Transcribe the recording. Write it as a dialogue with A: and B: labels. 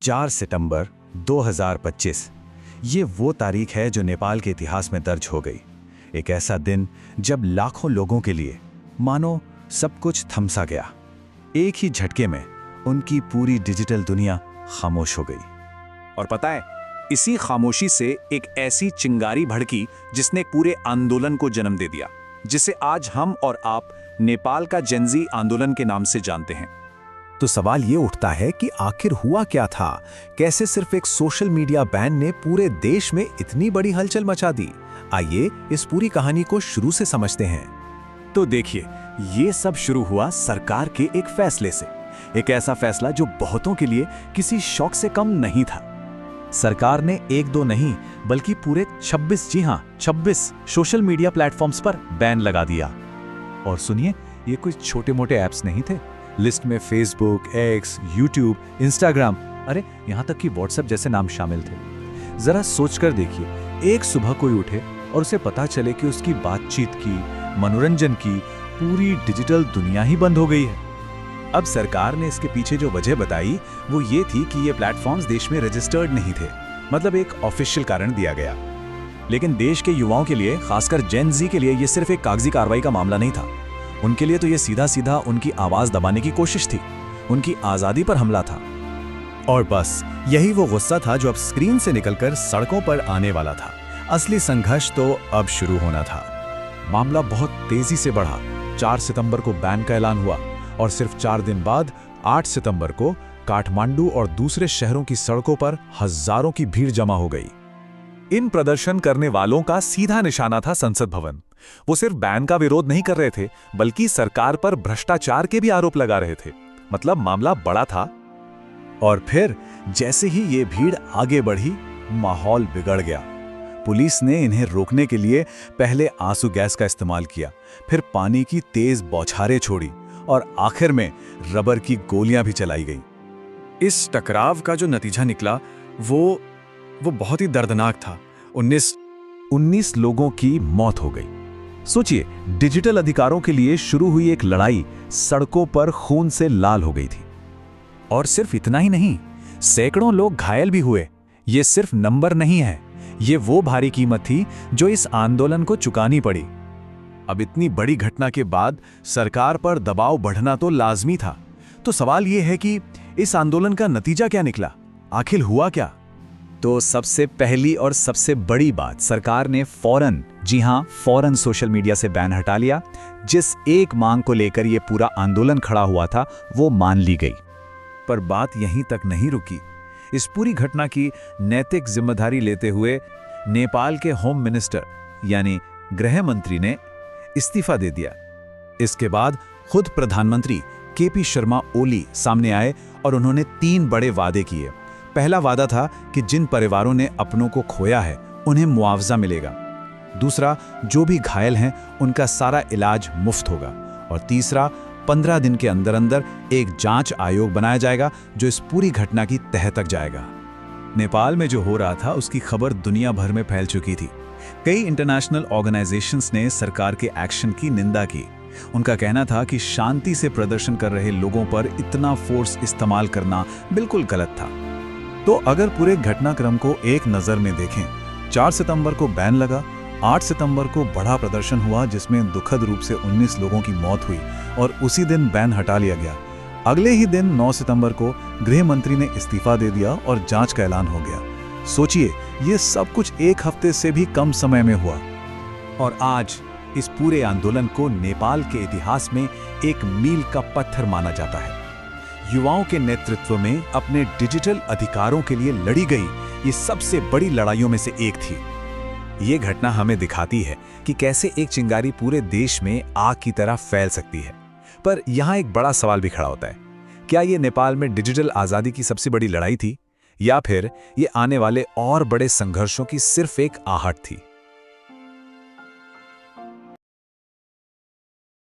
A: 4 सितंबर 2025 ये वो तारीख है जो नेपाल के इतिहास में दर्ज हो गई। एक ऐसा दिन जब लाखों लोगों के लिए मानो सब कुछ थमसा गया। एक ही झटके में उनकी पूरी डिजिटल दुनिया खामोश हो गई।
B: और पता है, इसी खामोशी से एक ऐसी चिंगारी भड़की जिसने पूरे आंदोलन को जन्म दे दिया, जिसे आज हम और आप नेपाल का जेनजी आंदोलन के नाम से जानते हैं।
C: तो सवाल ये उठता है कि आखिर हुआ क्या था? कैसे सिर्फ एक सोशल मीडिया बैन ने पूरे देश में इतनी बड़ी हलचल मचा दी? आइए इस पूरी कहानी को शुरू से समझते हैं।
B: तो देखिए, ये सब शुरू हुआ सरकार के एक फैसले से। एक ऐसा फैसला जो बहुतों के लिए किसी शौक से कम नहीं था।
C: सरकार ने एक दो नहीं बल्कि पूरे 26 26 सोशल मीडिया प्लेटफॉर्म्स पर बैन लगा दिया। और सुनिए, ये कोई छोटे मोटे ऐप्स नहीं थे। लिस्ट में फेसबुक, एक्स, यूट्यूब, इंस्टाग्राम, अरे यहाँ तक कि व्हाट्सएप जैसे नाम शामिल थे। जरा सोचकर देखिए, एक सुबह कोई उठे और उसे पता चले कि उसकी बातचीत की, मनोरंजन की पूरी डिजिटल दुनिया ही बंद हो गई है। अब सरकार ने इसके पीछे जो वजह बताई वो ये थी कि ये प्लेटफॉर्म्स देश में रजिस्टर्ड नहीं थे, मतलब एक ऑफिशियल कारण दिया गया। लेकिन देश के युवाओं के लिए, खासकर जेन जी के लिए, ये सिर्फ एक कागजी कार्रवाई का मामला नहीं था। उनके लिए तो ये सीधा सीधा उनकी आवाज दबाने की कोशिश थी, उनकी आजादी पर हमला था। और बस यही वो गुस्सा था जो अब स्क्रीन से निकलकर सड़कों पर आने वाला था। असली संघर्ष तो अब शुरू होना था। मामला बहुत तेजी से बढ़ा। 4 सितंबर को बैन का ऐलान हुआ और सिर्फ 4 दिन बाद 8 सितंबर को काठमांडू और दूसरे शहरों की सड़कों पर हजारों की भीड़ जमा हो गई। इन प्रदर्शन करने वालों का सीधा निशाना था संसद भवन। वो सिर्फ बैन का विरोध नहीं कर रहे थे, बल्कि सरकार पर भ्रष्टाचार के भी आरोप लगा रहे थे। मतलब मामला बड़ा था। और फिर जैसे ही ये भीड़ आगे बढ़ी, माहौल बिगड़ गया। पुलिस ने इन्हें रोकने के लिए पहले आंसू गैस का इस्तेमाल किया, फिर पानी की तेज बौछारें छोड़ी और आखिर में रबर की गोलियां भी चलाई गईं। इस टकराव का जो नतीजा निकला वो बहुत ही दर्दनाक था। 19 लोगों की मौत हो गई। सोचिए, डिजिटल अधिकारों के लिए शुरू हुई एक लड़ाई सड़कों पर खून से लाल हो गई थी। और सिर्फ इतना ही नहीं, सैकड़ों लोग घायल भी हुए। ये सिर्फ नंबर नहीं है, ये वो भारी कीमत थी जो इस आंदोलन को चुकानी पड़ी। अब इतनी बड़ी घटना के बाद सरकार पर दबाव बढ़ना तो लाजमी था। तो सवाल ये है कि इस आंदोलन का नतीजा क्या निकला? आखिर हुआ क्या?
B: तो सबसे पहली और सबसे बड़ी बात, सरकार ने फौरन सोशल मीडिया से बैन हटा लिया। जिस एक मांग को लेकर ये पूरा आंदोलन खड़ा हुआ था, वो मान ली गई।
C: पर बात यहीं तक नहीं रुकी। इस पूरी घटना की नैतिक जिम्मेदारी लेते हुए नेपाल के होम मिनिस्टर यानी गृह मंत्री ने इस्तीफा दे दिया। इसके बाद खुद प्रधानमंत्री केपी शर्मा ओली सामने आए और उन्होंने 3 बड़े वादे किए। पहला वादा था कि जिन परिवारों ने अपनों को खोया है उन्हें मुआवजा मिलेगा। दूसरा, जो भी घायल हैं उनका सारा इलाज मुफ्त होगा। और तीसरा, 15 दिन के अंदर अंदर एक जांच आयोग बनाया जाएगा जो इस पूरी घटना की तह तक जाएगा। नेपाल में जो हो रहा था उसकी खबर दुनिया भर में फैल चुकी थी। कई इंटरनेशनल ऑर्गेनाइजेशंस ने सरकार के एक्शन की निंदा की। उनका कहना था कि शांति से प्रदर्शन कर रहे लोगों पर इतना फोर्स इस्तेमाल करना बिल्कुल गलत था। तो अगर पूरे घटनाक्रम को एक नज़र में देखें, 4 सितंबर को बैन लगा, 8 सितंबर को बड़ा प्रदर्शन हुआ जिसमें दुखद रूप से 19 लोगों की मौत हुई और उसी दिन बैन हटा लिया गया। अगले ही दिन 9 सितंबर को गृह मंत्री ने इस्तीफा दे दिया और जांच का ऐलान हो गया। सोचिए, ये सब कुछ एक हफ्ते से भी कम समय में हुआ। और आज इस पूरे आंदोलन को नेपाल के इतिहास में एक मील का पत्थर माना जाता है। युवाओं के नेतृत्व में अपने डिजिटल अधिकारों के लिए लड़ी गई ये सबसे बड़ी लड़ाइयों में से एक थी। ये घटना हमें दिखाती है कि कैसे एक चिंगारी पूरे देश में आग की तरह फैल सकती है। पर यहाँ एक बड़ा सवाल भी खड़ा होता है, क्या ये नेपाल में डिजिटल आज़ादी की सबसे बड़ी लड़ाई थी, या फिर ये आने वाले और बड़े संघर्षों की सिर्फ एक आहट थी?